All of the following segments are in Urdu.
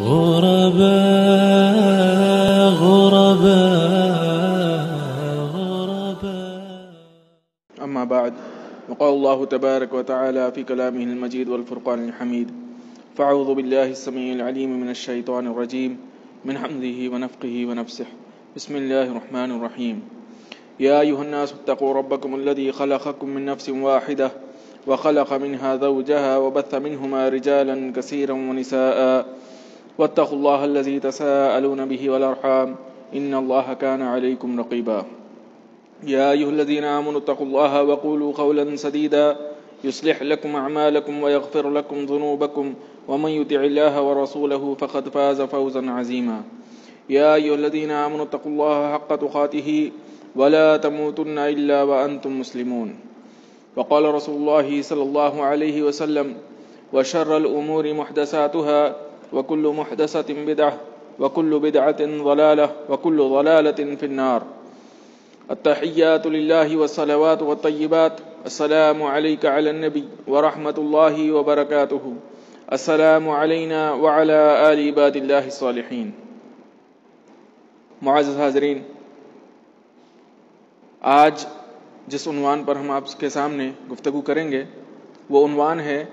غرباء غرباء غرباء. أما بعد، وقال الله تبارك وتعالى في كلامه المجيد والفرقان الحميد: فأعوذ بالله السميع العليم من الشيطان الرجيم من حمده ونفخه ونفسه. بسم الله الرحمن الرحيم. يا أيها الناس اتقوا ربكم الذي خلقكم من نفس واحدة وخلق منها زوجها وبث منهما رجالا كثيرا ونساء واتقوا الله الذي تساءلون به والأرحام إن الله كان عليكم رقيبا. يا أيها الذين آمنوا اتقوا الله وقولوا قولا سديدا يصلح لكم أعمالكم ويغفر لكم ذنوبكم ومن يطع الله ورسوله فقد فاز فوزا عظيما. يا أيها الذين آمنوا اتقوا الله حق تقاته ولا تموتن إلا وأنتم مسلمون. وقال رسول الله صلى الله عليه وسلم: وشر الأمور محدثاتها وكل محدثة بدعة وكل بدعة ضلالة وكل ضلالة في النار. التحيات لله والصلوات والطيبات. السلام عليك على النبي ورحمة الله وبركاته. السلام علينا وعلى آل عباد الله الصالحين. معزز حاضرین، آج جس عنوان پر ہم آپ کے سامنے گفتگو کریں گے وہ عنوان ہے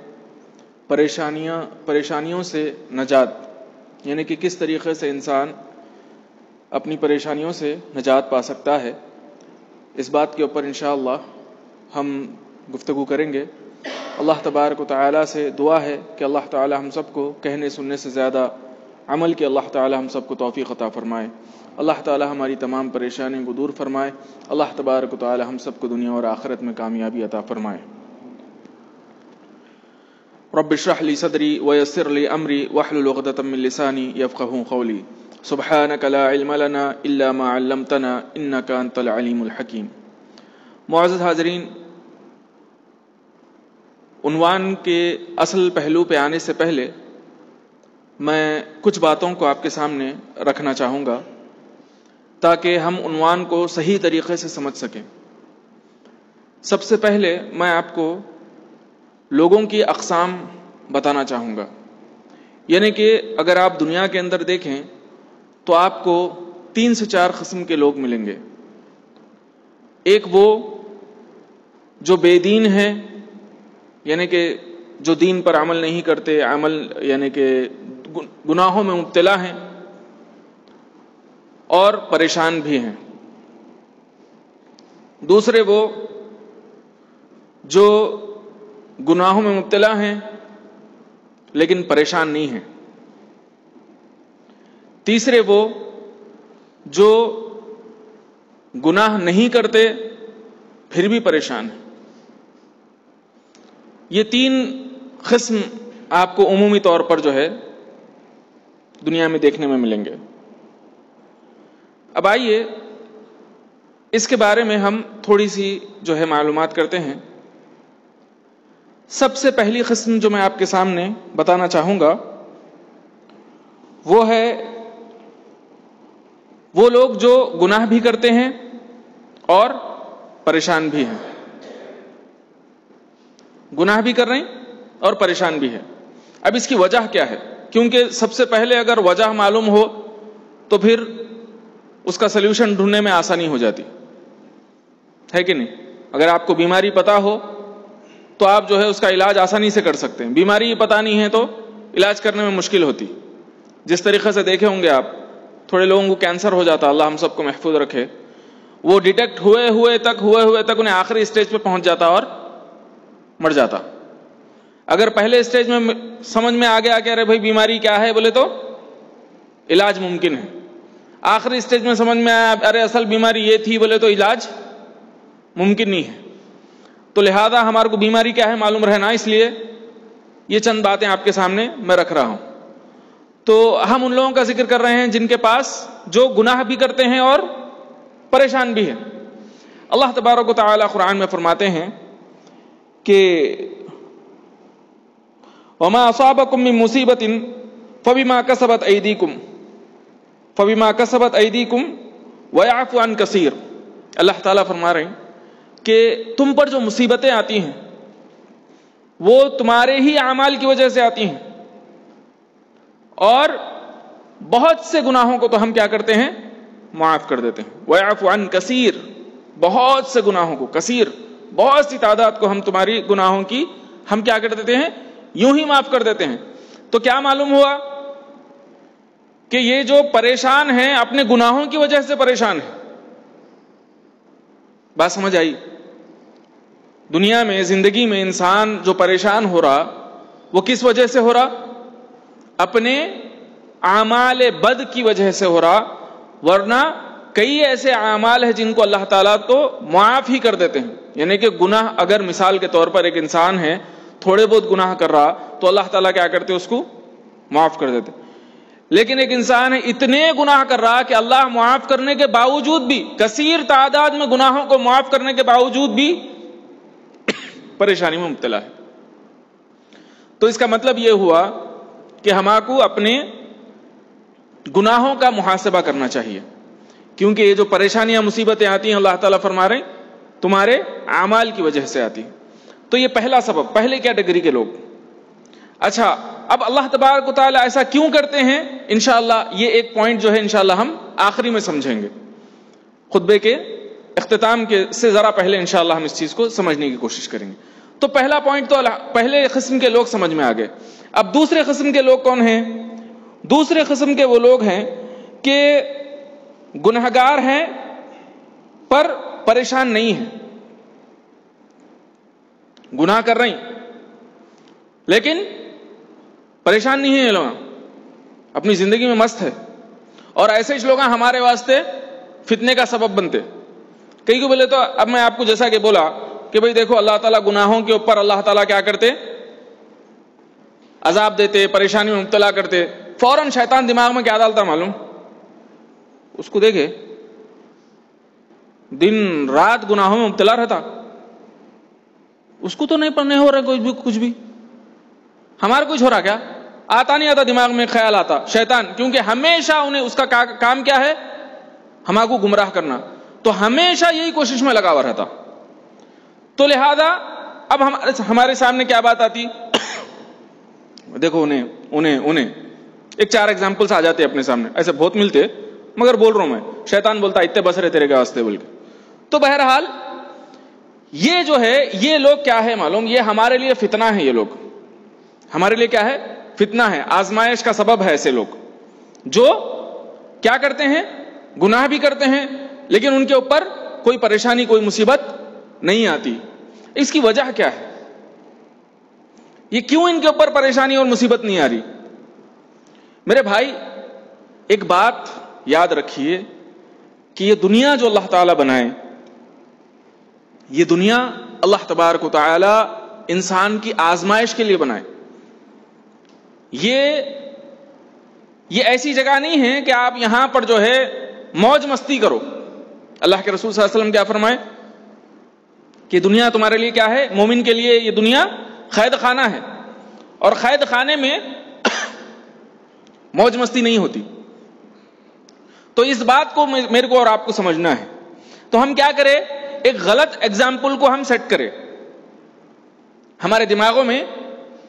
پریشانیوں سے نجات، یعنی کہ کس طریقے سے انسان اپنی پریشانیوں سے نجات پا سکتا ہے۔ اس بات کے اوپر انشاءاللہ ہم گفتگو کریں گے۔ اللہ تبارک و تعالیٰ سے دعا ہے کہ اللہ تعالیٰ ہم سب کو کہنے سننے سے زیادہ عمل کے اللہ تعالیٰ ہم سب کو توفیق عطا فرمائے۔ اللہ تعالیٰ ہماری تمام پریشانیوں کو دور فرمائے۔ اللہ تبارک و تعالیٰ ہم سب کو دنیا اور آخرت میں کامیابی عطا فرمائے۔ رب اشرح لی صدری ویسر لی امری واحلل عقدۃ من لسانی یفقہوا قولی۔ سبحانک لا علم لنا الا ما علمتنا انک انت العلیم الحکیم۔ معزز حاضرین، عنوان کے اصل پہلو پہ آنے سے پہلے میں کچھ باتوں کو آپ کے سامنے رکھنا چاہوں گا تاکہ ہم عنوان کو صحیح طریقے سے سمجھ سکیں۔ سب سے پہلے میں آپ کو لوگوں کی اقسام بتانا چاہوں گا، یعنی کہ اگر آپ دنیا کے اندر دیکھیں تو آپ کو 3 سے 4 قسم کے لوگ ملیں گے۔ ایک وہ جو بے دین ہیں، یعنی کہ جو دین پر عمل نہیں کرتے، یعنی کہ گناہوں میں مبتلا ہیں اور پریشان بھی ہیں۔ دوسرے وہ جو گناہوں میں مبتلا ہیں لیکن پریشان نہیں ہیں۔ تیسرے وہ جو گناہ نہیں کرتے پھر بھی پریشان ہیں۔ یہ 3 قسم آپ کو عمومی طور پر جو ہے دنیا میں دیکھنے میں ملیں گے۔ اب آئیے اس کے بارے میں ہم تھوڑی سی جو ہے معلومات کرتے ہیں۔ سب سے پہلی قسم جو میں آپ کے سامنے بتانا چاہوں گا وہ ہے وہ لوگ جو گناہ بھی کرتے ہیں اور پریشان بھی ہیں۔ گناہ بھی کر رہے ہیں اور پریشان بھی ہے۔ اب اس کی وجہ کیا ہے؟ کیونکہ سب سے پہلے اگر وجہ معلوم ہو تو پھر اس کا سلیوشن ڈھونڈنے میں آسانی ہو جاتی ہے کہ نہیں؟ اگر آپ کو بیماری پتا ہو تو آپ جو ہے اس کا علاج آسانی سے کر سکتے ہیں۔ بیماری پتا نہیں ہے تو علاج کرنے میں مشکل ہوتی۔ جس طریقے سے دیکھے ہوں گے آپ، تھوڑے لوگوں کو کینسر ہو جاتا، اللہ ہم سب کو محفوظ رکھے، وہ ڈیٹیکٹ ہوئے تک انہیں آخری اسٹیج پہ پہنچ جاتا اور مر جاتا۔ اگر پہلے اسٹیج میں سمجھ میں آ گیا کہ ارے بھائی بیماری کیا ہے بولے تو علاج ممکن ہے۔ آخری اسٹیج میں سمجھ میں آیا ارے اصل بیماری یہ تھی بولے تو علاج ممکن نہیں ہے۔ تو لہذا ہمارے کو بیماری کیا ہے معلوم رہنا، اس لیے یہ چند باتیں آپ کے سامنے میں رکھ رہا ہوں۔ تو ہم ان لوگوں کا ذکر کر رہے ہیں جن کے پاس جو گناہ بھی کرتے ہیں اور پریشان بھی ہیں۔ اللہ تبارک و تعالی قرآن میں فرماتے ہیں کہ وما اصابکم من مصیبت فبما کسبت ایدیکم ویعفو عن کثیر۔ اللہ تعالیٰ فرما رہے ہیں کہ تم پر جو مصیبتیں آتی ہیں وہ تمہارے ہی اعمال کی وجہ سے آتی ہیں، اور بہت سے گناہوں کو تو ہم کیا کرتے ہیں؟ معاف کر دیتے ہیں. وَيَعْفُ عَنْ كَثِيرٍ, بہت سے گناہوں کو, کثیر بہت سی تعداد کو ہم تمہاری گناہوں کی ہم کیا کر دیتے ہیں؟ یوں ہی معاف کر دیتے ہیں. تو کیا معلوم ہوا کہ یہ جو پریشان ہیں اپنے گناہوں کی وجہ سے پریشان ہیں. بات سمجھ آئی؟ دنیا میں, زندگی میں انسان جو پریشان ہو رہا وہ کس وجہ سے ہو رہا؟ اپنے اعمال بد کی وجہ سے ہو رہا. ورنہ کئی ایسے اعمال ہیں جن کو اللہ تعالیٰ تو معاف ہی کر دیتے ہیں. یعنی کہ گناہ, اگر مثال کے طور پر ایک انسان ہے تھوڑے بہت گناہ کر رہا تو اللہ تعالیٰ کیا کرتے, اس کو معاف کر دیتے. لیکن ایک انسان ہے اتنے گناہ کر رہا کہ اللہ معاف کرنے کے باوجود بھی, کثیر تعداد میں گناہوں کو معاف کرنے کے باوجود بھی پریشانی میں مبتلا ہے. تو اس کا مطلب یہ ہوا کہ ہمارے اپنے گناہوں کا محاسبہ کرنا چاہیے, کیونکہ یہ جو پریشانیاں مصیبتیں آتی ہیں اللہ تعالیٰ فرما رہے ہیں تمہارے اعمال کی وجہ سے آتی. تو یہ پہلا سبب, پہلے کیٹیگری کے لوگ. اچھا, اب اللہ تبارک و تعالیٰ ایسا کیوں کرتے ہیں؟ انشاءاللہ یہ ایک پوائنٹ جو ہے انشاءاللہ ہم آخری میں سمجھیں گے, خطبے کے اختتام کے سے ذرا پہلے انشاءاللہ ہم اس چیز کو سمجھنے کی کوشش کریں گے. تو پہلا پوائنٹ تو پہلے قسم کے لوگ سمجھ میں آ گئے. اب دوسرے قسم کے لوگ کون ہیں؟ دوسرے قسم کے وہ لوگ ہیں کہ گنہگار ہیں پر پریشان نہیں ہیں. گناہ کر رہی لیکن پریشان نہیں ہیں, لوگ اپنی زندگی میں مست ہے. اور ایسے ہی لوگ ہمارے واسطے فتنے کا سبب بنتے. کئی کو بولے تو اب میں آپ کو جیسا کہ بولا کہ بھئی دیکھو اللہ تعالیٰ گناہوں کے اوپر اللہ تعالیٰ کیا کرتے, عذاب دیتے, پریشانی میں مبتلا کرتے. فوراً شیطان دماغ میں کیا ڈالتا معلوم؟ اس کو دیکھے دن رات گناہوں میں مبتلا رہتا, اس کو تو نہیں ہو رہا کچھ بھی. ہمارا کچھ ہو رہا کیا؟ آتا نہیں آتا دماغ میں خیال آتا. شیطان, کیونکہ ہمیشہ انہیں اس کا کام کیا ہے؟ ہمارے کو گمراہ کرنا. تو ہمیشہ یہی کوشش میں لگا ہوا رہتا. تو لہذا اب ہمارے سامنے کیا بات آتی؟ دیکھو انہیں ایک 4 ایگزامپلس آ جاتے اپنے سامنے, ایسے بہت ملتے مگر بول رہا ہوں میں, شیطان بولتا اتنے بس رہے تیرے کے واسطے بول کے. تو بہرحال یہ جو ہے یہ لوگ کیا ہے معلوم, یہ ہمارے لیے فتنہ ہے. یہ لوگ ہمارے لیے کیا ہے؟ فتنہ ہے, آزمائش کا سبب ہے. ایسے لوگ جو کیا کرتے ہیں؟ گناہ بھی کرتے ہیں لیکن ان کے اوپر کوئی پریشانی, کوئی مصیبت نہیں آتی. اس کی وجہ کیا ہے؟ یہ کیوں ان کے اوپر پریشانی اور مصیبت نہیں آ رہی؟ میرے بھائی ایک بات یاد رکھیے کہ یہ دنیا جو اللہ تعالیٰ بنائے, یہ دنیا اللہ تبارک و تعالی انسان کی آزمائش کے لیے بنائے. یہ ایسی جگہ نہیں ہے کہ آپ یہاں پر جو ہے موج مستی کرو. اللہ کے رسول صلی اللہ علیہ وسلم کیا فرمائے کہ دنیا تمہارے لیے کیا ہے؟ مومن کے لیے یہ دنیا قید خانہ ہے, اور قید خانے میں موج مستی نہیں ہوتی. تو اس بات کو میرے کو اور آپ کو سمجھنا ہے. تو ہم کیا کریں؟ ایک غلط ایگزامپل کو ہم سیٹ کریں ہمارے دماغوں میں,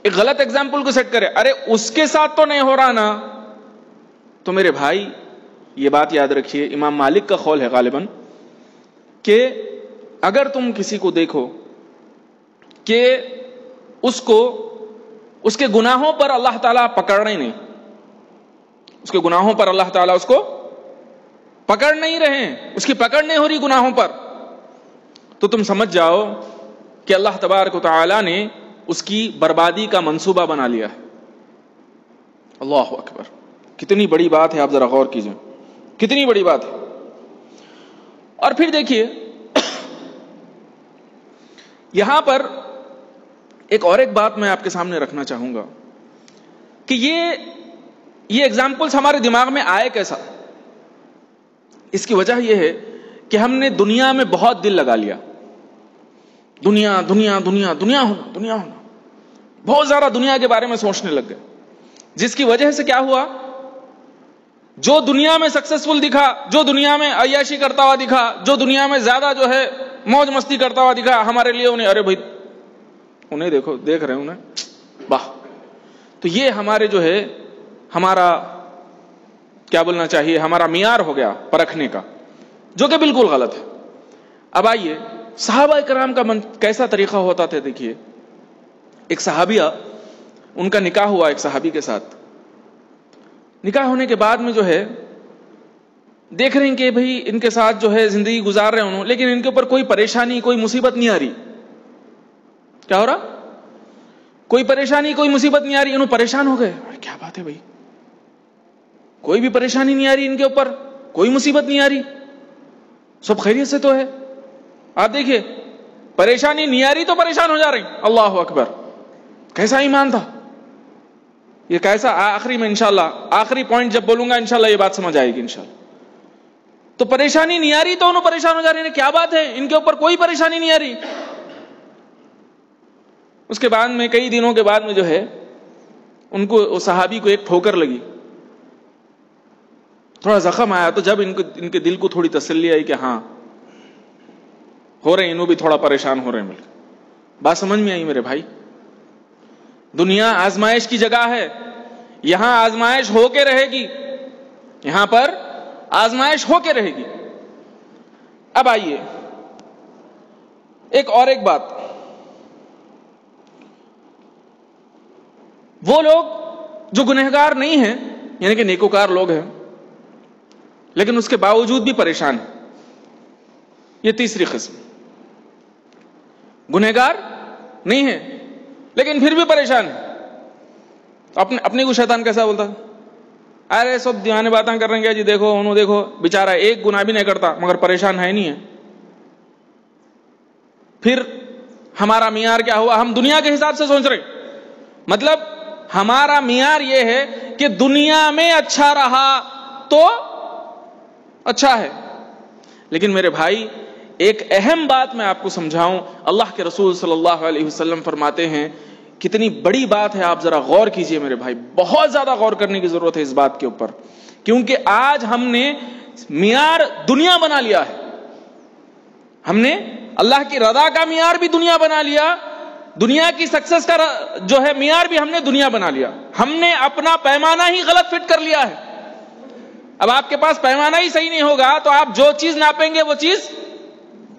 ایک غلط ایگزامپل کو سیٹ کریں. ارے اس کے ساتھ تو نہیں ہو رہا نا. تو میرے بھائی یہ بات یاد رکھیے, امام مالک کا قول ہے غالباً کہ اگر تم کسی کو دیکھو کہ اس کے گناہوں پر اللہ تعالیٰ پکڑ رہے نہیں, اس کے گناہوں پر اللہ تعالیٰ اس کو پکڑ نہیں رہے ہیں, اس کی پکڑ نہیں ہو رہی گناہوں پر, تو تم سمجھ جاؤ کہ اللہ تبارک و تعالیٰ نے اس کی بربادی کا منصوبہ بنا لیا ہے. اللہ اکبر, کتنی بڑی بات ہے, آپ ذرا غور کیجئے, کتنی بڑی بات ہے. اور پھر دیکھیے یہاں پر ایک بات میں آپ کے سامنے رکھنا چاہوں گا کہ یہ ایگزامپلس ہمارے دماغ میں آئے کیسا؟ اس کی وجہ یہ ہے کہ ہم نے دنیا میں بہت دل لگا لیا. دنیا دنیا دنیا دنیا ہونا, دنیا ہونا, بہت زیادہ دنیا کے بارے میں سوچنے لگ گئے, جس کی وجہ سے کیا ہوا؟ جو دنیا میں سکسیسفل دکھا, جو دنیا میں عیاشی کرتا ہوا دکھا, جو دنیا میں زیادہ جو ہے موج مستی کرتا ہوا دکھا, ہمارے لیے انہیں ارے بھائی انہیں دیکھو, دیکھ رہے انہیں, واہ. تو یہ ہمارے جو ہے ہمارا کیا بولنا چاہیے ہمارا معیار ہو گیا پرکھنے کا، جو کہ بالکل غلط ہے۔ اب آئیے صحابہ کرام کا کیسا طریقہ ہوتا تھا، دیکھیے ایک صحابیہ، ان کا نکاح ہوا ایک صحابی کے ساتھ، نکاح ہونے کے بعد میں جو ہے دیکھ رہے ہیں کہ بھئی ان کے ساتھ جو ہے زندگی گزار رہے انہوں، لیکن ان کے اوپر کوئی پریشانی کوئی مصیبت نہیں آ رہی۔ کیا ہو رہا؟ کوئی پریشانی کوئی مصیبت نہیں آ رہی، انہوں پریشان ہو گئے، کیا بات ہے بھائی، کوئی بھی پریشانی نہیں آ رہی ان کے اوپر، کوئی مصیبت نہیں آ رہی، سب خیریت سے تو ہے۔ آپ دیکھیے پریشانی نہیں آ رہی تو پریشان ہو جا رہے ہیں۔ اللہ اکبر، کیسا ایمان تھا یہ، کیسا۔ آخری میں انشاءاللہ آخری پوائنٹ جب بولوں گا انشاءاللہ یہ بات سمجھ آئے گی انشاءاللہ۔ تو پریشانی نہیں آ رہی تو انہوں پریشان ہو جا رہے ہیں، کیا بات ہے ان کے اوپر کوئی پریشانی نہیں آ رہی۔ اس کے بعد میں کئی دنوں کے بعد میں جو ہے ان کو صحابی کو ایک ٹھوکر لگی، تھوڑا زخم آیا، تو جب ان کے دل کو تھوڑی تسلی آئی کہ ہاں ہو رہے ہیں، انہوں بھی تھوڑا پریشان ہو رہے ہیں، بات سمجھ میں آئی میرے بھائی۔ دنیا آزمائش کی جگہ ہے، یہاں آزمائش ہو کے رہے گی، یہاں پر آزمائش ہو کے رہے گی۔ اب آئیے ایک بات، وہ لوگ جو گنہگار نہیں ہیں، یعنی کہ نیکوکار لوگ ہیں لیکن اس کے باوجود بھی پریشان ہیں، یہ تیسری قسم۔ گنہگار نہیں ہے لیکن پھر بھی پریشان ہے۔ اپنے کو شیطان کیسا بولتا، ارے سب دیوانے باتیں کر رہے ہیں جی، دیکھو انہوں دیکھو بیچارہ ایک گناہ بھی نہیں کرتا مگر پریشان ہے نہیں ہے۔ پھر ہمارا معیار کیا ہوا، ہم دنیا کے حساب سے سوچ رہے، مطلب ہمارا معیار یہ ہے کہ دنیا میں اچھا رہا تو اچھا ہے۔ لیکن میرے بھائی ایک اہم بات میں آپ کو سمجھاؤں، اللہ کے رسول صلی اللہ علیہ وسلم فرماتے ہیں، کتنی بڑی بات ہے، آپ ذرا غور کیجئے میرے بھائی، بہت زیادہ غور کرنے کی ضرورت ہے اس بات کے اوپر، کیونکہ آج ہم نے معیار دنیا بنا لیا ہے، ہم نے اللہ کی رضا کا معیار بھی دنیا بنا لیا، دنیا کی سکسس کا جو ہے معیار بھی ہم نے دنیا بنا لیا، ہم نے اپنا پیمانہ ہی غلط فٹ کر لیا ہے۔ اب آپ کے پاس پیمانہ ہی صحیح نہیں ہوگا تو آپ جو چیز ناپیں گے وہ چیز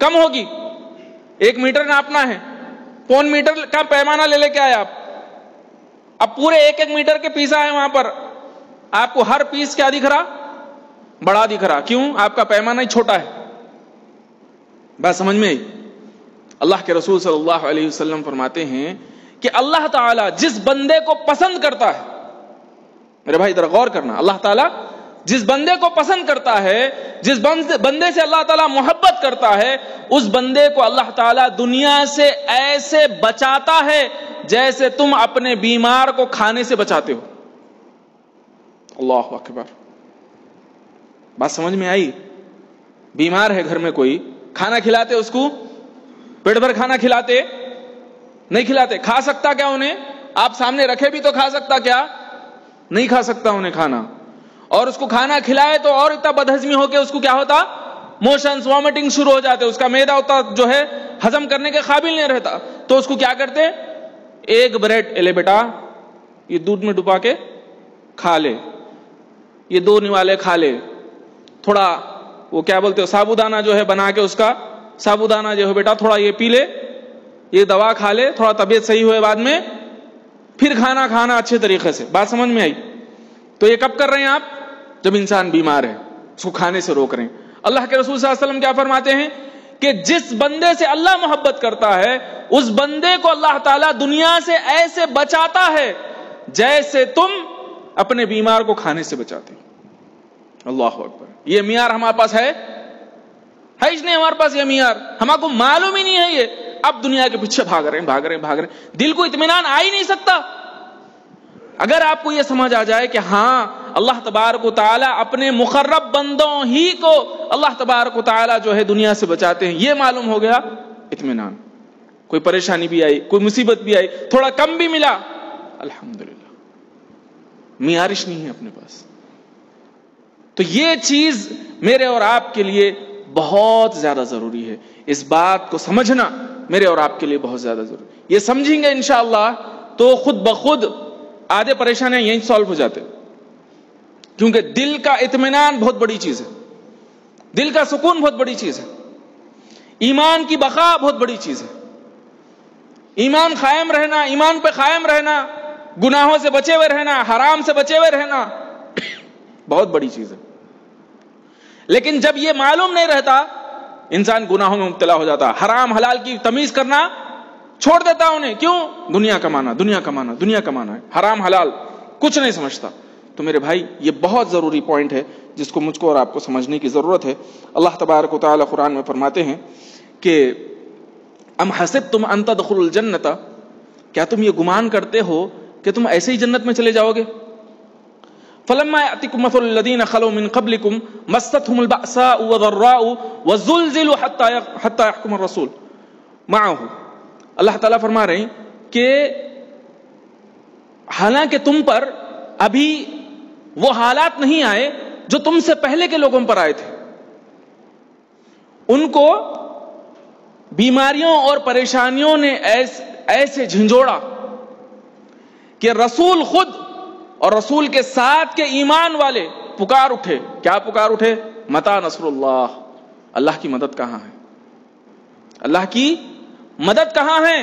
کم ہوگی۔ 1 میٹر ناپنا ہے، 1.25 میٹر کا پیمانہ لے کے آئے آپ، اب پورے 1 میٹر کے پیسا ہے وہاں پر، آپ کو ہر پیس کیا دکھ رہا، بڑا دکھ رہا، کیوں؟ آپ کا پیمانہ ہی چھوٹا ہے۔ بات سمجھ میں آئی؟ اللہ کے رسول صلی اللہ علیہ وسلم فرماتے ہیں کہ اللہ تعالیٰ جس بندے کو پسند کرتا ہے، میرے بھائی ادھر غور کرنا، اللہ تعالیٰ جس بندے کو پسند کرتا ہے، جس بندے سے اللہ تعالیٰ محبت کرتا ہے، اس بندے کو اللہ تعالیٰ دنیا سے ایسے بچاتا ہے جیسے تم اپنے بیمار کو کھانے سے بچاتے ہو۔ اللہ اکبر، بات سمجھ میں آئی؟ بیمار ہے گھر میں کوئی، کھانا کھلاتے اس کو، پیٹ بھر کھانا کھلاتے نہیں کھلاتے، کھا سکتا کیا انہیں؟ آپ سامنے رکھے بھی تو کھا سکتا کیا؟ نہیں کھا سکتا انہیں کھانا، اور اس کو کھانا کھلائے تو اور اتنا بدہضمی ہو کے اس کو کیا ہوتا، موشنز وامٹنگ شروع ہو جاتے، اس کا معدہ ہوتا جو ہے ہضم کرنے کے قابل نہیں رہتا، تو اس کو کیا کرتے، ایک بریڈ لے بیٹا، یہ دودھ میں ڈبا کے کھا لے، یہ 2 نوالے کھا لے، تھوڑا وہ کیا بولتے ہو سابودانہ جو ہے بنا کے، اس کا سابودانہ جو ہے بیٹا تھوڑا یہ پی لے، یہ دوا کھا لے، تھوڑا طبیعت صحیح ہوئے بعد میں پھر کھانا کھانا اچھے طریقے سے۔ بات سمجھ میں آئی؟ تو یہ کب کر رہے ہیں آپ؟ جب انسان بیمار ہے، اس کو کھانے سے روک رہے ہیں۔ اللہ کے رسول صلی اللہ علیہ وسلم کیا فرماتے ہیں کہ جس بندے سے اللہ محبت کرتا ہے، اس بندے کو اللہ تعالیٰ دنیا سے ایسے بچاتا ہے جیسے تم اپنے بیمار کو کھانے سے بچاتے ہو۔ اللہ اکبر، یہ معیار ہمارے پاس ہے ہی نہیں، ہمارے پاس یہ معیار ہمارے کو معلوم ہی نہیں ہے۔ یہ اب دنیا کے پیچھے بھاگ رہے ہیں، دل کو اطمینان آ ہی نہیں سکتا۔ اگر آپ کو یہ سمجھ آ جائے کہ ہاں اللہ تبارک و تعالی اپنے مقرب بندوں ہی کو اللہ تبارک و تعالی جو ہے دنیا سے بچاتے ہیں، یہ معلوم ہو گیا، اطمینان۔ کوئی پریشانی بھی آئی، کوئی مصیبت بھی آئی، تھوڑا کم بھی ملا، الحمدللہ، معیارش نہیں ہے اپنے پاس۔ تو یہ چیز میرے اور آپ کے لیے بہت زیادہ ضروری ہے، اس بات کو سمجھنا میرے اور آپ کے لیے بہت زیادہ ضروری ہے۔ یہ سمجھیں گے انشاءاللہ تو خود بخود آدھے پریشانیاں یہیں سالو ہو جاتے۔ کیونکہ دل کا اطمینان بہت بڑی چیز ہے، دل کا سکون بہت بڑی چیز ہے، ایمان کی بقا بہت بڑی چیز ہے، ایمان قائم رہنا، ایمان پہ قائم رہنا، گناہوں سے بچے ہوئے رہنا، حرام سے بچے ہوئے رہنا بہت بڑی چیز ہے۔ لیکن جب یہ معلوم نہیں رہتا انسان گناہوں میں مبتلا ہو جاتا، حرام حلال کی تمیز کرنا چھوڑ دیتا انہیں، کیوں؟ دنیا کمانا، دنیا کمانا، دنیا کمانا ہے، حرام حلال کچھ نہیں سمجھتا۔ تو میرے بھائی یہ بہت ضروری پوائنٹ ہے جس کو مجھ کو اور آپ کو سمجھنے کی ضرورت ہے۔ اللہ تبارک و تعالی قرآن میں فرماتے ہیں کہ ام حسبتم ان تدخلوا الجنۃ، کیا تم یہ گمان کرتے ہو کہ تم ایسے ہی جنت میں چلے جاؤ گے؟ فلما یأتکم مثل الذین خلوا من قبلکم مستهم البأساء والضراء وزلزلوا حتى يحكم الرسول معه۔ اللہ تعالیٰ فرما رہے ہیں کہ حالانکہ تم پر ابھی وہ حالات نہیں آئے جو تم سے پہلے کے لوگوں پر آئے تھے، ان کو بیماریوں اور پریشانیوں نے ایسے جھنجھوڑا کہ رسول خود اور رسول کے ساتھ کے ایمان والے پکار اٹھے۔ کیا پکار اٹھے؟ متی نصر اللہ، اللہ کی مدد کہاں ہے، اللہ کی مدد کہاں ہے؟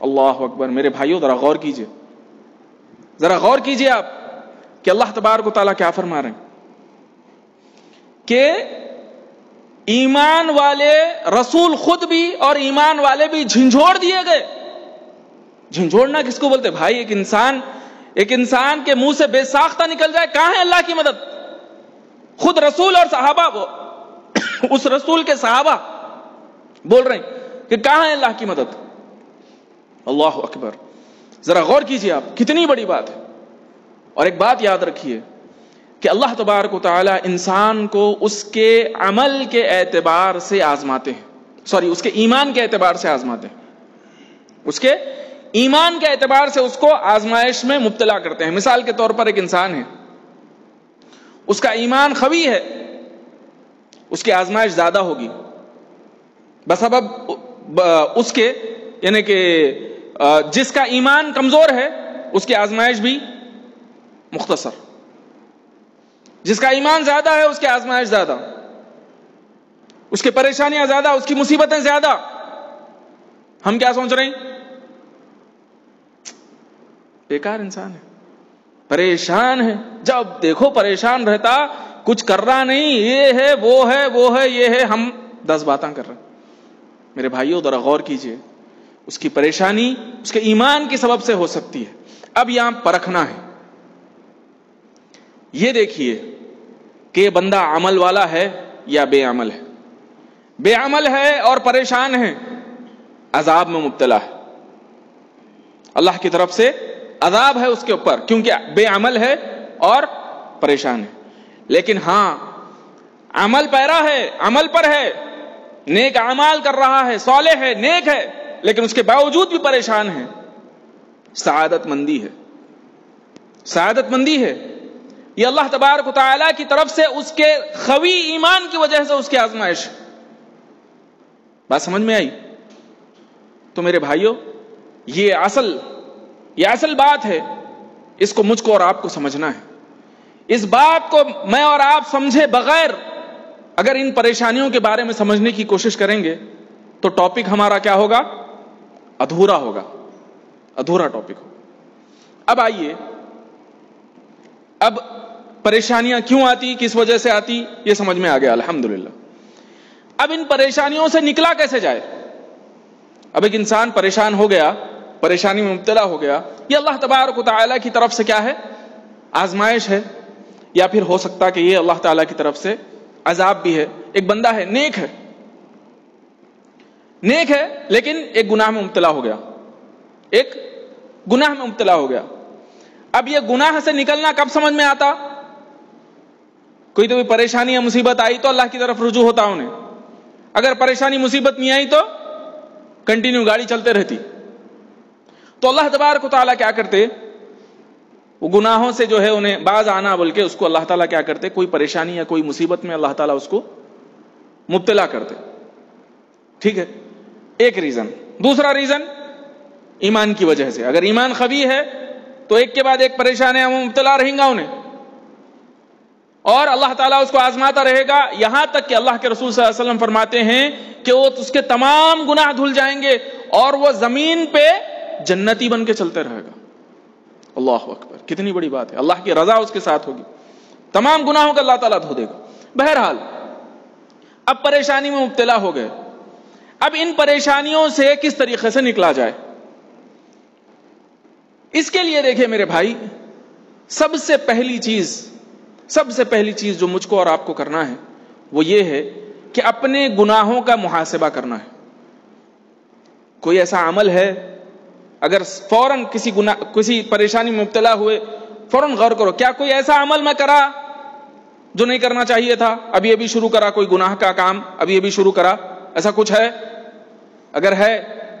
اللہ اکبر۔ میرے بھائیوں ذرا غور کیجئے، ذرا غور کیجئے آپ کہ اللہ تبارک و تعالیٰ کیا فرما رہے ہیں کہ ایمان والے رسول خود بھی اور ایمان والے بھی جھنجھوڑ دیے گئے۔ جھنجھوڑنا کس کو بولتے بھائی؟ ایک انسان کے منہ سے بے ساختہ نکل جائے، کہاں ہے اللہ کی مدد؟ خود رسول اور صحابہ اس رسول کے صحابہ بول رہے ہیں کہ کہاں ہے اللہ کی مدد۔ اللہ اکبر۔ ذرا غور کیجئے آپ، کتنی بڑی بات ہے۔ اور ایک بات یاد رکھیے کہ اللہ تبارک و تعالی انسان کو اس کے عمل کے اعتبار سے آزماتے ہیں، اس کے ایمان کے اعتبار سے آزماتے ہیں، اس کے ایمان کے اعتبار سے اس کو آزمائش میں مبتلا کرتے ہیں۔ مثال کے طور پر ایک انسان ہے، اس کا ایمان قوی ہے، اس کی آزمائش زیادہ ہوگی بسبب اس کے، یعنی کہ جس کا ایمان کمزور ہے اس کی آزمائش بھی مختصر، جس کا ایمان زیادہ ہے اس کی آزمائش زیادہ، اس کی پریشانیاں زیادہ، اس کی مصیبتیں زیادہ۔ ہم کیا سوچ رہے ہیں؟ بیکار انسان ہے، پریشان ہے، جب دیکھو پریشان رہتا، کچھ کر رہا نہیں، یہ ہے وہ ہے وہ ہے یہ ہے، ہم 10 باتیں کر رہے ہیں۔ میرے بھائیوں ذرا غور کیجئے، اس کی پریشانی اس کے ایمان کی سبب سے ہو سکتی ہے۔ اب یہاں پرکھنا ہے، یہ دیکھیے کہ یہ بندہ عمل والا ہے یا بے عمل ہے۔ بے عمل ہے اور پریشان ہے، عذاب میں مبتلا ہے، اللہ کی طرف سے عذاب ہے اس کے اوپر، کیونکہ بے عمل ہے اور پریشان ہے۔ لیکن ہاں عمل پیرا ہے، عمل پر ہے، نیک اعمال کر رہا ہے، صالح ہے، نیک ہے، لیکن اس کے باوجود بھی پریشان ہے، سعادت مندی ہے، سعادت مندی ہے۔ یہ اللہ تبارک و تعالیٰ کی طرف سے اس کے قوی ایمان کی وجہ سے اس کی آزمائش۔ بات سمجھ میں آئی؟ تو میرے بھائیوں یہ اصل بات ہے، اس کو مجھ کو اور آپ کو سمجھنا ہے۔ اس بات کو میں اور آپ سمجھے بغیر اگر ان پریشانیوں کے بارے میں سمجھنے کی کوشش کریں گے تو ٹاپک ہمارا کیا ہوگا؟ ادھورا ہوگا، ادھورا ٹاپک ہوگا۔ اب آئیے، اب پریشانیاں کیوں آتی، کس وجہ سے آتی، یہ سمجھ میں آ گیا الحمدللہ۔ اب ان پریشانیوں سے نکلا کیسے جائے؟ اب ایک انسان پریشان ہو گیا، پریشانی میں مبتلا ہو گیا، یہ اللہ تبارک و تعالیٰ کی طرف سے کیا ہے؟ آزمائش ہے، یا پھر ہو سکتا کہ یہ اللہ تعالیٰ کی طرف سے عذاب بھی ہے۔ ایک بندہ ہے، نیک ہے، نیک ہے، لیکن ایک گناہ میں مبتلا ہو گیا، ایک گناہ میں مبتلا ہو گیا۔ اب یہ گناہ سے نکلنا کب سمجھ میں آتا؟ کوئی تو پریشانی یا مصیبت آئی تو اللہ کی طرف رجوع ہوتا انہیں، اگر پریشانی مصیبت نہیں آئی تو کنٹینیو گاڑی چلتے رہتی۔ تو اللہ تبارک و تعالیٰ کیا کرتے؟ وہ گناہوں سے جو ہے انہیں باز آنا بول کے اس کو اللہ تعالیٰ کیا کرتے؟ کوئی پریشانی یا کوئی مصیبت میں اللہ تعالیٰ اس کو مبتلا کرتے۔ ٹھیک ہے، ایک ریزن۔ دوسرا ریزن ایمان کی وجہ سے، اگر ایمان قوی ہے تو ایک کے بعد ایک پریشانیاں مبتلا رہیں گا انہیں، اور اللہ تعالیٰ اس کو آزماتا رہے گا یہاں تک کہ اللہ کے رسول صلی اللہ علیہ وسلم فرماتے ہیں کہ وہ اس کے تمام گناہ دھل جائیں گے اور وہ زمین پہ جنتی بن کے چلتے رہے گا. اللہ اکبر, کتنی بڑی بات ہے. اللہ کی رضا اس کے ساتھ ہوگی, تمام گناہوں کا اللہ تعالیٰ دھو دے گا. بہرحال اب پریشانی میں مبتلا ہو گئے. اب ان پریشانیوں سے کس طریقے سے نکلا جائے؟ اس کے لیے دیکھیں میرے بھائی, سب سے پہلی چیز جو مجھ کو اور آپ کو کرنا ہے وہ یہ ہے کہ اپنے گناہوں کا محاسبہ کرنا ہے. کوئی ایسا عمل ہے, اگر فوراً کسی پریشانی میں مبتلا ہوئے فوراً غور کرو, کیا کوئی ایسا عمل میں کرا جو نہیں کرنا چاہیے تھا؟ ابھی ابھی شروع کرا کوئی گناہ کا کام, ابھی ابھی شروع کرا, ایسا کچھ ہے؟ اگر ہے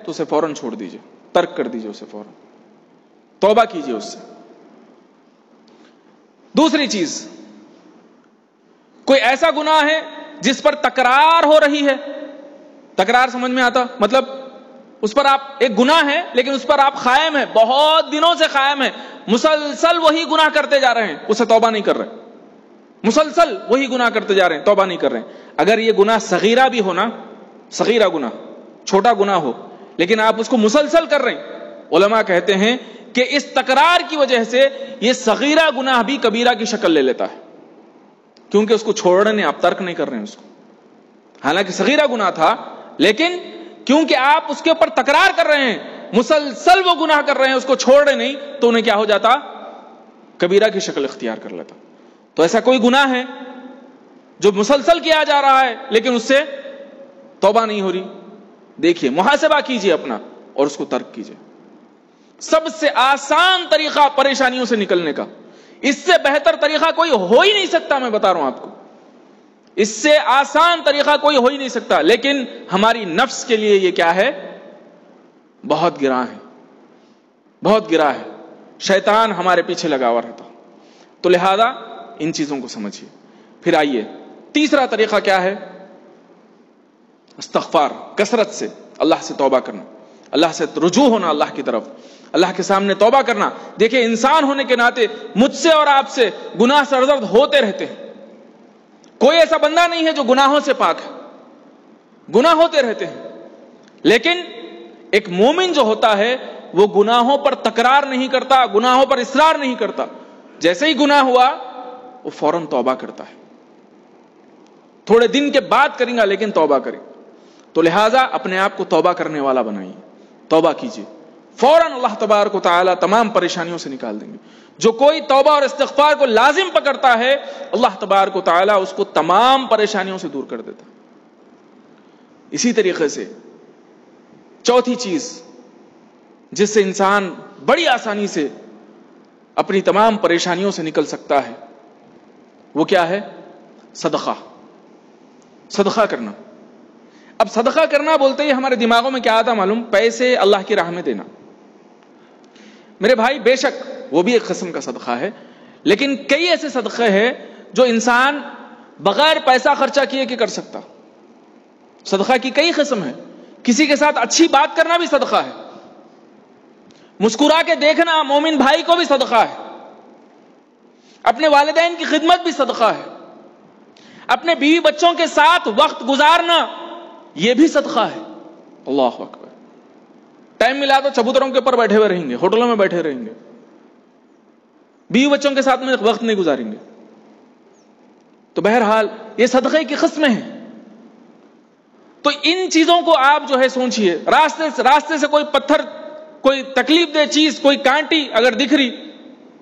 تو اسے فوراً چھوڑ دیجئے, ترک کر دیجئے اسے, فوراً توبہ کیجئے اس سے. دوسری چیز, کوئی ایسا گناہ ہے جس پر تکرار ہو رہی ہے. تکرار سمجھ میں آتا؟ مطلب اس پر آپ, ایک گناہ ہے لیکن اس پر آپ قائم ہیں, بہت دنوں سے قائم ہیں, مسلسل وہی گناہ کرتے جا رہے ہیں, اسے توبہ نہیں کر رہے, مسلسل وہی گناہ کرتے جا رہے ہیں, توبہ نہیں کر رہے ہیں. اگر یہ گناہ صغیرہ بھی ہونا, صغیرہ گناہ, چھوٹا گناہ ہو, لیکن آپ اس کو مسلسل کر رہے ہیں, علماء کہتے ہیں کہ اس تکرار کی وجہ سے یہ صغیرہ گناہ بھی کبیرہ کی شکل لے لیتا ہے, کیونکہ اس کو چھوڑنے, آپ ترک نہیں کر رہے ہیں اس کو. حالانکہ صغیرہ گناہ تھا, لیکن کیونکہ آپ اس کے اوپر تکرار کر رہے ہیں, مسلسل وہ گناہ کر رہے ہیں, اس کو چھوڑ رہے نہیں, تو انہیں کیا ہو جاتا؟ کبیرہ کی شکل اختیار کر لیتا. تو ایسا کوئی گناہ ہے جو مسلسل کیا جا رہا ہے لیکن اس سے توبہ نہیں ہو رہی, دیکھیے, محاسبہ کیجئے اپنا اور اس کو ترک کیجئے. سب سے آسان طریقہ پریشانیوں سے نکلنے کا, اس سے بہتر طریقہ کوئی ہو ہی نہیں سکتا. میں بتا رہا ہوں آپ کو, اس سے آسان طریقہ کوئی ہو ہی نہیں سکتا, لیکن ہماری نفس کے لیے یہ کیا ہے؟ بہت گراں ہے, بہت گراں ہے. شیطان ہمارے پیچھے لگا ہوا رہتا. تو لہذا ان چیزوں کو سمجھیے. پھر آئیے, تیسرا طریقہ کیا ہے؟ استغفار, کثرت سے اللہ سے توبہ کرنا, اللہ سے رجوع ہونا, اللہ کی طرف, اللہ کے سامنے توبہ کرنا. دیکھیں, انسان ہونے کے ناطے مجھ سے اور آپ سے گناہ سرزد ہوتے رہتے ہیں. کوئی ایسا بندہ نہیں ہے جو گناہوں سے پاک ہے, گناہ ہوتے رہتے ہیں. لیکن ایک مومن جو ہوتا ہے وہ گناہوں پر تکرار نہیں کرتا, گناہوں پر اصرار نہیں کرتا. جیسے ہی گناہ ہوا وہ فوراً توبہ کرتا ہے. تھوڑے دن کے بعد کریں گا لیکن توبہ کریں. تو لہٰذا اپنے آپ کو توبہ کرنے والا بنائیے, توبہ کیجیے, فوراً اللہ تبارک و تعالی تمام پریشانیوں سے نکال دیں گے. جو کوئی توبہ اور استغفار کو لازم پکڑتا ہے, اللہ تبارک و تعالی اس کو تمام پریشانیوں سے دور کر دیتا. اسی طریقے سے چوتھی چیز جس سے انسان بڑی آسانی سے اپنی تمام پریشانیوں سے نکل سکتا ہے وہ کیا ہے؟ صدقہ. صدقہ کرنا. اب صدقہ کرنا بولتے ہی ہمارے دماغوں میں کیا آتا معلوم؟ پیسے اللہ کی راہ میں دینا. میرے بھائی, بے شک وہ بھی ایک قسم کا صدقہ ہے, لیکن کئی ایسے صدقے ہیں جو انسان بغیر پیسہ خرچہ کیے کہ کر سکتا. صدقہ کی کئی قسم ہے. کسی کے ساتھ اچھی بات کرنا بھی صدقہ ہے, مسکرا کے دیکھنا مومن بھائی کو بھی صدقہ ہے, اپنے والدین کی خدمت بھی صدقہ ہے, اپنے بیوی بچوں کے ساتھ وقت گزارنا یہ بھی صدقہ ہے. اللہ اکبر. ٹائم ملا تو چبوتروں کے اوپر بیٹھے ہوئے رہیں گے, ہوٹلوں میں بیٹھے رہیں گے, بیوی بچوں کے ساتھ میں وقت نہیں گزاریں گے. تو بہرحال یہ صدقے کی قسمیں ہیں. تو ان چیزوں کو آپ جو ہے سوچئے. راستے سے کوئی پتھر, کوئی تکلیف دہ چیز, کوئی کانٹی اگر دکھ رہی,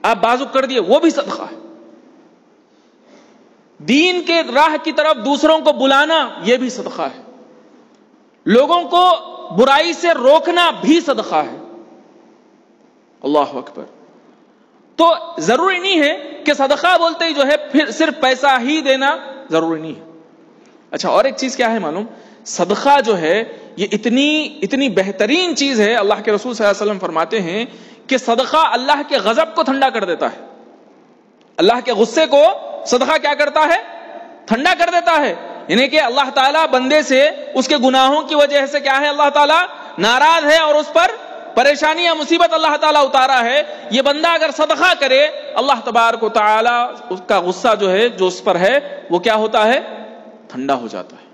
آپ بازو کر دیے, وہ بھی صدقہ ہے. دین کے راہ کی طرف دوسروں کو بلانا یہ بھی صدقہ ہے. لوگوں کو برائی سے روکنا بھی صدقہ ہے. اللہ اکبر. تو ضروری نہیں ہے کہ صدقہ بولتے ہی جو ہے پھر صرف پیسہ ہی دینا ضروری نہیں ہے. اچھا, اور ایک چیز کیا ہے معلوم؟ صدقہ جو ہے یہ اتنی بہترین چیز ہے. اللہ کے رسول صلی اللہ علیہ وسلم فرماتے ہیں کہ صدقہ اللہ کے غضب کو ٹھنڈا کر دیتا ہے. اللہ کے غصے کو صدقہ کیا کرتا ہے؟ ٹھنڈا کر دیتا ہے. یعنی کہ اللہ تعالیٰ بندے سے اس کے گناہوں کی وجہ سے کیا ہے, اللہ تعالیٰ ناراض ہے اور اس پر پریشانی یا مصیبت اللہ تعالیٰ اتارا ہے، یہ بندہ اگر صدقہ کرے اللہ تبارک و تعالیٰ اس کا غصہ جو ہے جو اس پر ہے وہ کیا ہوتا ہے؟ ٹھنڈا ہو جاتا ہے.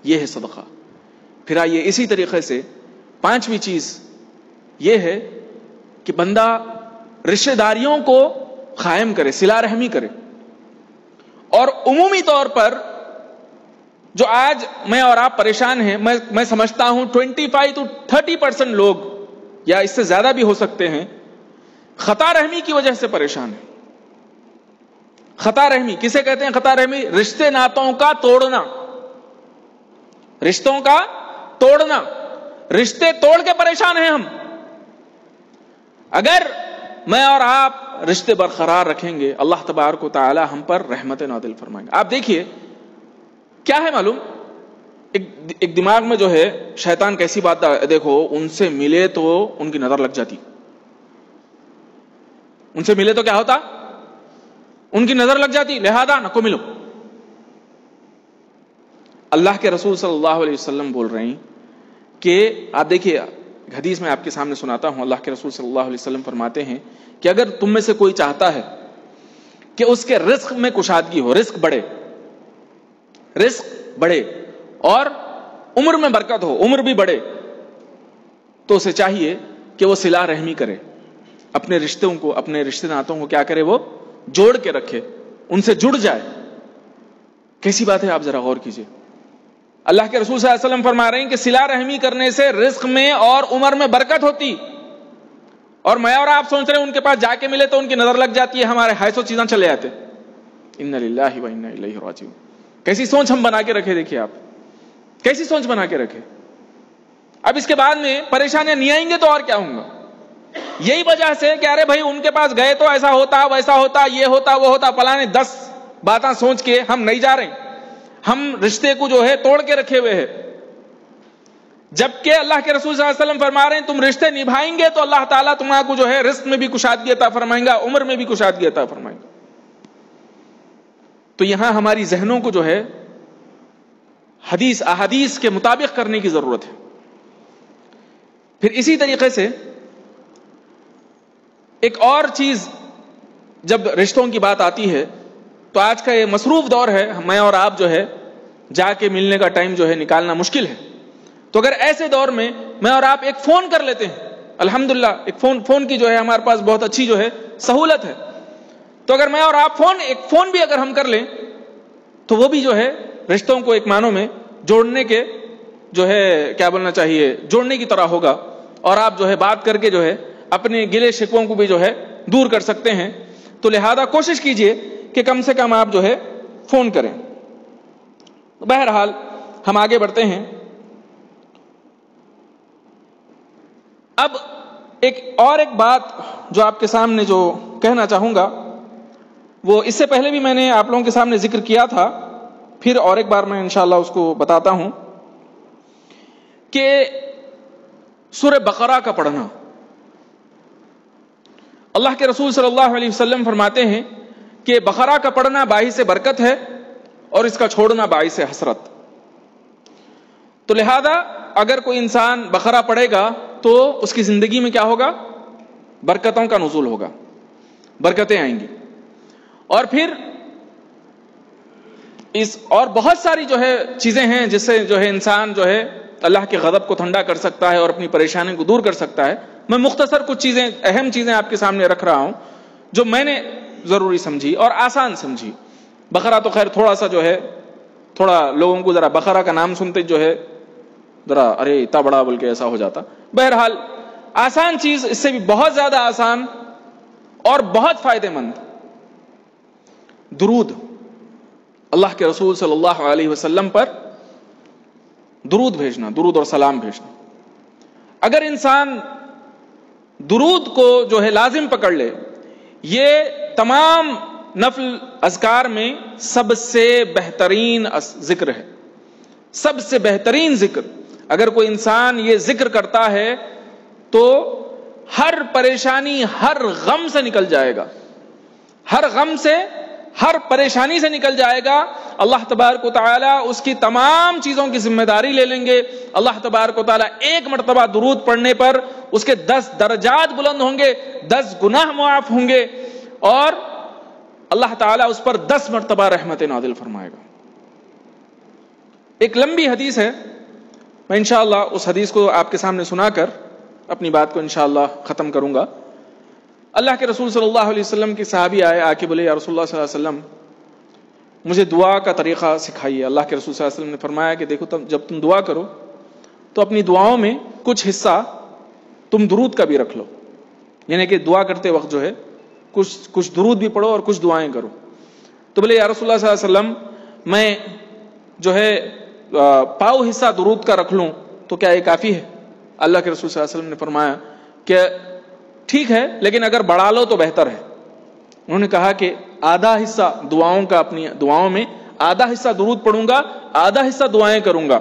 یہ ہے صدقہ. پھر آئیے اسی طریقے سے پانچویں چیز یہ ہے کہ بندہ رشتہ داریوں کو قائم کرے، صلہ رحمی کرے. اور عمومی طور پر جو آج میں اور آپ پریشان ہیں، میں سمجھتا ہوں 25 to 30% لوگ یا اس سے زیادہ بھی ہو سکتے ہیں خطا رحمی کی وجہ سے پریشان ہیں. خطا رحمی کسے کہتے ہیں؟ خطا رحمی رشتے ناتوں کا توڑنا، رشتوں کا توڑنا. رشتے توڑ کے پریشان ہیں ہم. اگر میں اور آپ رشتے برقرار رکھیں گے اللہ تبارک و تعالی ہم پر رحمت نازل فرمائیں گے. آپ دیکھیے کیا ہے معلوم، ایک دماغ میں جو ہے شیطان کیسی بات، دیکھو ان سے ملے تو ان کی نظر لگ جاتی، ان سے ملے تو کیا ہوتا؟ ان کی نظر لگ جاتی، لہذا نہ کو ملو. اللہ کے رسول صلی اللہ علیہ وسلم بول رہے ہیں کہ آپ دیکھیے حدیث میں آپ کے سامنے سناتا ہوں. اللہ کے رسول صلی اللہ علیہ وسلم فرماتے ہیں کہ اگر تم میں سے کوئی چاہتا ہے کہ اس کے رزق میں کشادگی ہو، رزق بڑھے اور عمر میں برکت ہو، عمر بھی بڑھے، تو اسے چاہیے کہ وہ صلہ رحمی کرے، اپنے رشتوں کو، اپنے رشتے ناتوں کو کیا کرے؟ وہ جوڑ کے رکھے، ان سے جڑ جائے. کیسی بات ہے، آپ ذرا غور کیجئے. اللہ کے رسول صلی اللہ علیہ وسلم فرما رہے ہیں کہ صلہ رحمی کرنے سے رزق میں اور عمر میں برکت ہوتی. اور میں اور آپ سوچ رہے ہیں ان کے پاس جا کے ملے تو ان کی نظر لگ جاتی ہے، ہمارے حیث و چیزاں چلے جاتے. انا للہ و انا الیہ راجعون. کیسی سوچ ہم بنا کے رکھے، دیکھیے آپ کیسی سوچ بنا کے رکھے. اب اس کے بعد میں پریشانیاں نہیں آئیں گے تو اور کیا ہوں گا. یہی وجہ سے کہ ارے بھائی ان کے پاس گئے تو ایسا ہوتا ویسا ہوتا، یہ ہوتا وہ ہوتا، فلاں 10 باتیں سوچ کے ہم نہیں جا رہے، ہم رشتے کو جو ہے توڑ کے رکھے ہوئے ہیں. جبکہ اللہ کے رسول صلی اللہ علیہ وسلم فرما رہے ہیں تم رشتے نبھائیں گے تو اللہ تعالیٰ تمہارے کو جو ہے رزق میں بھی کشادگی عطا فرمائیں گا، عمر میں بھی کشادگی عطا فرمائیں گا. تو یہاں ہماری ذہنوں کو جو ہے حدیث احادیث کے مطابق کرنے کی ضرورت ہے. پھر اسی طریقے سے ایک اور چیز، جب رشتوں کی بات آتی ہے تو آج کا یہ مصروف دور ہے، میں اور آپ جو ہے جا کے ملنے کا ٹائم جو ہے نکالنا مشکل ہے. تو اگر ایسے دور میں میں اور آپ ایک فون کر لیتے ہیں، الحمدللہ ایک فون کی جو ہے ہمارے پاس بہت اچھی جو ہے سہولت ہے. تو اگر میں اور آپ ایک فون بھی اگر ہم کر لیں تو وہ بھی جو ہے رشتوں کو ایک معنوں میں جوڑنے کے جو ہے کیا بولنا چاہیے، جوڑنے کی طرح ہوگا. اور آپ جو ہے بات کر کے جو ہے اپنے گلے شکووں کو بھی جو ہے دور کر سکتے ہیں. تو لہذا کوشش کیجئے کہ کم سے کم آپ جو ہے فون کریں. بہرحال ہم آگے بڑھتے ہیں. اب ایک بات جو آپ کے سامنے جو کہنا چاہوں گا، وہ اس سے پہلے بھی میں نے آپ لوگوں کے سامنے ذکر کیا تھا، پھر اور ایک بار میں انشاءاللہ اس کو بتاتا ہوں کہ سورہ بقرہ کا پڑھنا. اللہ کے رسول صلی اللہ علیہ وسلم فرماتے ہیں کہ بقرہ کا پڑھنا باعث برکت ہے اور اس کا چھوڑنا باعث حسرت. تو لہذا اگر کوئی انسان بقرہ پڑھے گا تو اس کی زندگی میں کیا ہوگا؟ برکتوں کا نزول ہوگا، برکتیں آئیں گی. اور پھر اور بہت ساری جو ہے چیزیں ہیں جس سے جو ہے انسان جو ہے اللہ کے غضب کو ٹھنڈا کر سکتا ہے اور اپنی پریشانی کو دور کر سکتا ہے. میں مختصر کچھ چیزیں، اہم چیزیں آپ کے سامنے رکھ رہا ہوں جو میں نے ضروری سمجھی اور آسان سمجھی. بقرہ تو خیر تھوڑا سا جو ہے، تھوڑا لوگوں کو ذرا بقرہ کا نام سنتے جو ہے ذرا ارے اتنا بڑا بول کے ایسا ہو جاتا. بہرحال آسان چیز، اس سے بھی بہت زیادہ آسان اور بہت فائدہ مند، درود. اللہ کے رسول صلی اللہ علیہ وسلم پر درود بھیجنا، درود اور سلام بھیجنا. اگر انسان درود کو جو ہے لازم پکڑ لے، یہ تمام نفل اذکار میں سب سے بہترین ذکر ہے، سب سے بہترین ذکر. اگر کوئی انسان یہ ذکر کرتا ہے تو ہر پریشانی، ہر غم سے نکل جائے گا، ہر غم سے ہر پریشانی سے نکل جائے گا، اللہ تبارک و تعالی اس کی تمام چیزوں کی ذمہ داری لے لیں گے۔ اللہ تبارک و تعالی ایک مرتبہ درود پڑھنے پر اس کے 10 درجات بلند ہوں گے، 10 گناہ معاف ہوں گے، اور اللہ تعالیٰ اس پر 10 مرتبہ رحمت نازل فرمائے گا۔ ایک لمبی حدیث ہے، میں انشاءاللہ اس حدیث کو آپ کے سامنے سنا کر اپنی بات کو انشاءاللہ ختم کروں گا۔ اللہ کے رسول صلی اللہ علیہ وسلم کی صحابی آئے، آ کے بولے یا رسول اللہ صلی اللہ علیہ وسلم مجھے دعا کا طریقہ سکھائیے۔ اللہ کے رسول صلی اللہ علیہ وسلم نے فرمایا کہ دیکھو جب تم دعا کرو تو اپنی دعاؤں میں کچھ حصہ تم درود کا بھی رکھ لو، یعنی کہ دعا کرتے وقت جو ہے کچھ درود بھی پڑھو اور کچھ دعائیں کرو۔ تو بولے یا رسول اللہ صلی اللہ علیہ وسلم میں جو ہے پاؤ حصہ درود کا رکھ لوں تو کیا یہ کافی ہے؟ اللہ کے رسول صلی اللہ علیہ وسلم نے فرمایا کہ ٹھیک ہے، لیکن اگر بڑھا لو تو بہتر ہے۔ انہوں نے کہا کہ آدھا حصہ دعاؤں کا، اپنی دعاؤں میں آدھا حصہ درود پڑھوں گا، آدھا حصہ دعائیں کروں گا۔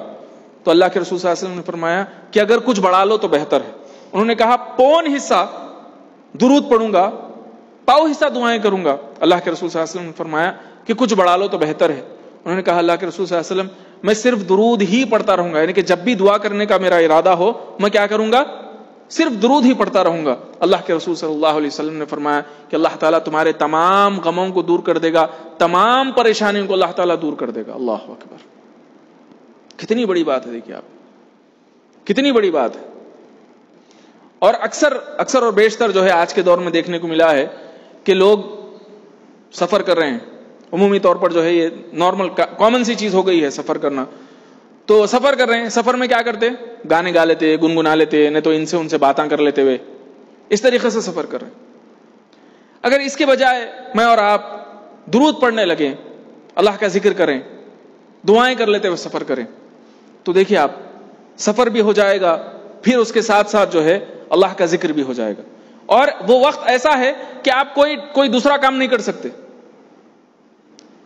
تو اللہ کے رسول صلی اللہ علیہ وسلم نے فرمایا کہ اگر کچھ بڑھا لو تو بہتر ہے۔ انہوں نے کہا پون حصہ درود پڑھوں گا، پاؤ حصہ دعائیں کروں گا۔ اللہ کے رسول صلی اللہ علیہ وسلم نے فرمایا کہ کچھ بڑھا لو تو بہتر ہے۔ انہوں نے کہا اللہ کے رسول صلی اللہ علیہ وسلم میں صرف درود ہی پڑھتا رہوں گا، یعنی کہ جب بھی دعا کرنے کا میرا ارادہ ہو میں کیا کروں گا؟ صرف درود ہی پڑھتا رہوں گا۔ اللہ کے رسول صلی اللہ علیہ وسلم نے فرمایا کہ اللہ تعالیٰ تمہارے تمام غموں کو دور کر دے گا، تمام پریشانیوں کو اللہ تعالیٰ دور کر دے گا۔ اللہ اکبر، کتنی بڑی بات ہے، دیکھیے آپ کتنی بڑی بات ہے۔ اور اکثر اور بیشتر جو ہے آج کے دور میں دیکھنے کو ملا ہے کہ لوگ سفر کر رہے ہیں، عمومی طور پر جو ہے یہ نارمل کامن سی چیز ہو گئی ہے سفر کرنا۔ تو سفر کر رہے ہیں، سفر میں کیا کرتے؟ گانے گا لیتے، گنگنا لیتے، نہیں تو ان سے باتاں کر لیتے ہوئے اس طریقے سے سفر کر رہے ہیں۔ اگر اس کے بجائے میں اور آپ درود پڑھنے لگیں، اللہ کا ذکر کریں، دعائیں کر لیتے ہوئے سفر کریں، تو دیکھیے آپ سفر بھی ہو جائے گا، پھر اس کے ساتھ ساتھ جو ہے اللہ کا ذکر بھی ہو جائے گا۔ اور وہ وقت ایسا ہے کہ آپ کوئی دوسرا کام نہیں کر سکتے،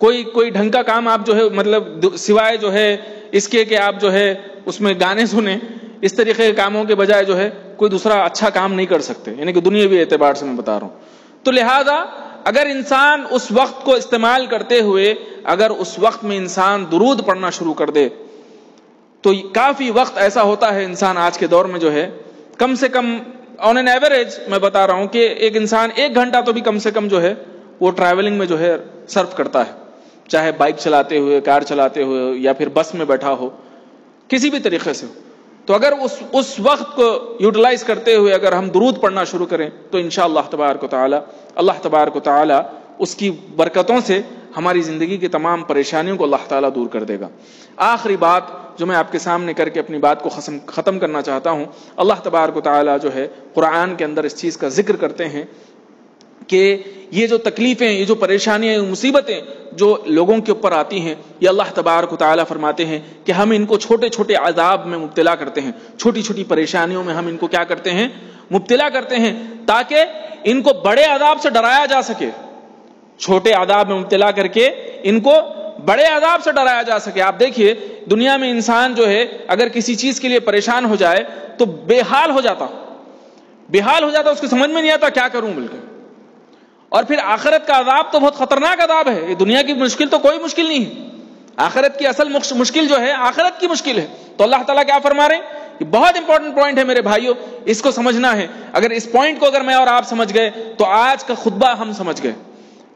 کوئی ڈھنگ کا کام آپ جو ہے مطلب سوائے جو ہے اس کے کہ آپ جو ہے اس میں گانے سنیں، اس طریقے کے کاموں کے بجائے جو ہے کوئی دوسرا اچھا کام نہیں کر سکتے، یعنی کہ دنیاوی اعتبار سے میں بتا رہا ہوں۔ تو لہذا اگر انسان اس وقت کو استعمال کرتے ہوئے اگر اس وقت میں انسان درود پڑھنا شروع کر دے تو کافی وقت ایسا ہوتا ہے انسان آج کے دور میں جو ہے کم سے کم آن این ایوریج میں بتا رہا ہوں کہ ایک انسان 1 گھنٹہ تو بھی کم سے کم جو ہے وہ ٹریولنگ میں جو ہے صرف کرتا ہے، چاہے بائک چلاتے ہوئے، کار چلاتے ہوئے، یا پھر بس میں بیٹھا ہو، کسی بھی طریقے سے ہو۔ تو اگر اس وقت کو یوٹیلائز کرتے ہوئے اگر ہم درود پڑھنا شروع کریں تو انشاءاللہ تبارک و تعالی اللہ تبارک و تعالی اس کی برکتوں سے ہماری زندگی کی تمام پریشانیوں کو اللہ تعالیٰ دور کر دے گا۔ آخری بات جو میں آپ کے سامنے کر کے اپنی بات کو ختم کرنا چاہتا ہوں، اللہ تبارک و تعالیٰ جو ہے قرآن کے اندر اس چیز کا ذکر کرتے ہیں کہ یہ جو تکلیفیں، یہ جو پریشانیاں، یہ مصیبتیں جو لوگوں کے اوپر آتی ہیں، یہ اللہ تبارک و تعالیٰ فرماتے ہیں کہ ہم ان کو چھوٹے چھوٹے عذاب میں مبتلا کرتے ہیں، چھوٹی چھوٹی پریشانیوں میں ہم ان کو کیا کرتے ہیں؟ مبتلا کرتے ہیں، تاکہ ان کو بڑے عذاب سے ڈرایا جا سکے۔ چھوٹے عذاب میں مبتلا کر کے ان کو بڑے عذاب سے ڈرایا جا سکے۔ آپ دیکھیے دنیا میں انسان جو ہے اگر کسی چیز کے لیے پریشان ہو جائے تو بے حال ہو جاتا، اس کو سمجھ میں نہیں آتا کیا کروں بلکہ۔ اور پھر آخرت کا عذاب تو بہت خطرناک عذاب ہے، یہ دنیا کی مشکل تو کوئی مشکل نہیں ہے، آخرت کی اصل مشکل جو ہے آخرت کی مشکل ہے۔ تو اللہ تعالیٰ کیا فرما رہے ہیں؟ یہ بہت امپورٹنٹ پوائنٹ ہے میرے بھائیوں، اس کو سمجھنا ہے۔ اگر اس پوائنٹ کو اگر میں اور آپ سمجھ گئے تو آج کا خطبہ ہم سمجھ گئے۔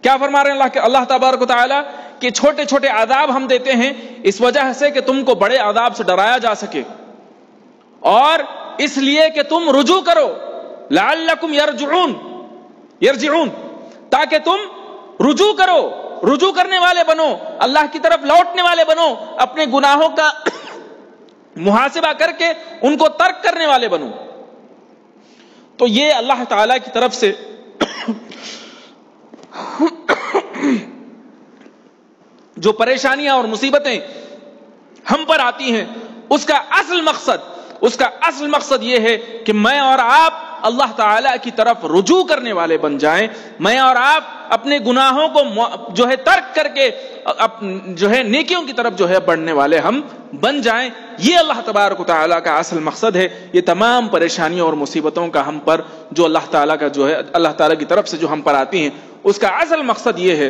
کیا فرما رہے ہیں اللہ تبارک و تعالیٰ کہ چھوٹے چھوٹے عذاب ہم دیتے ہیں اس وجہ سے کہ تم کو بڑے عذاب سے ڈرایا جا سکے، اور اس لیے کہ تم رجوع کرو، لعلکم یرجعون، تاکہ تم رجوع کرو، رجوع کرنے والے بنو، اللہ کی طرف لوٹنے والے بنو، اپنے گناہوں کا محاسبہ کر کے ان کو ترک کرنے والے بنو۔ تو یہ اللہ تعالیٰ کی طرف سے جو پریشانیاں اور مصیبتیں ہم پر آتی ہیں اس کا اصل مقصد یہ ہے کہ میں اور آپ اللہ تعالیٰ کی طرف رجوع کرنے والے بن جائیں، میں اور آپ اپنے گناہوں کو جو ہے ترک کر کے جو ہے نیکیوں کی طرف جو ہے بڑھنے والے ہم بن جائیں۔ یہ اللہ تبارک و تعالیٰ کا اصل مقصد ہے۔ یہ تمام پریشانیوں اور مصیبتوں کا ہم پر جو اللہ تعالیٰ کا جو ہے اللہ تعالیٰ کی طرف سے جو ہم پر آتی ہیں اس کا اصل مقصد یہ ہے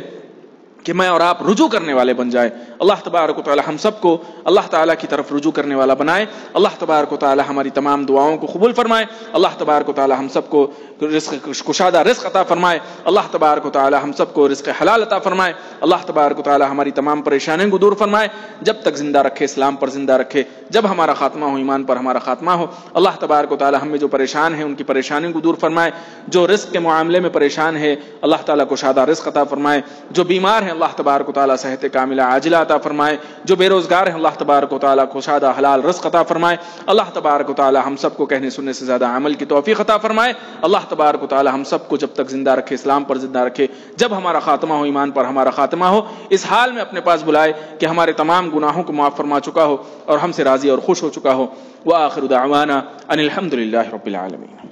کہ میں اور آپ رجوع کرنے والے بن جائیں. اللہ تبارک و تعالی ہم سب کو اللہ تعالیٰ کی طرف رجوع کرنے والا بنائے. اللہ تبارک و تعالی ہماری تمام دعاؤں کو قبول فرمائے. اللہ تبارک و تعالی ہم سب کو رزق کشادہ رزق عطا فرمائے. اللہ تبارک و تعالی ہم سب کو رزق حلال عطا فرمائے. اللہ تبارک و تعالی ہماری تمام پریشانیوں کو دور فرمائے. جب تک زندہ رکھے اسلام پر زندہ رکھے. جب ہمارا خاتمہ ہو ایمان پر ہمارا خاتمہ ہو. اللہ تبارک و تعالی ہم میں جو پریشان ہیں ان کی پریشانیوں کو دور فرمائے. جو رزق کے معاملے میں پریشان ہے اللہ تعالیٰ کو کشادہ رزق عطا فرمائے. جو بیمار ہیں اللہ تبارک و تعالی صحت کاملہ عاجلہ عطا فرمائے. جو بے روزگار ہیں اللہ تبارک و تعالی کشادہ حلال رزق عطا فرمائے. اللہ تبارک و تعالی ہم سب کو کہنے سننے سے زیادہ عمل کی توفیق عطا فرمائے. اللہ تبارک و تعالی ہم سب کو جب تک زندہ رکھے اسلام پر زندہ رکھے. جب ہمارا خاتمہ ہو ایمان پر ہمارا خاتمہ ہو اس حال میں اپنے پاس بلائے کہ ہمارے تمام گناہوں کو معاف فرما چکا ہو اور ہم سے راضی اور خوش ہو چکا ہو. وآخر دعوانا ان الحمد للہ رب العالمین.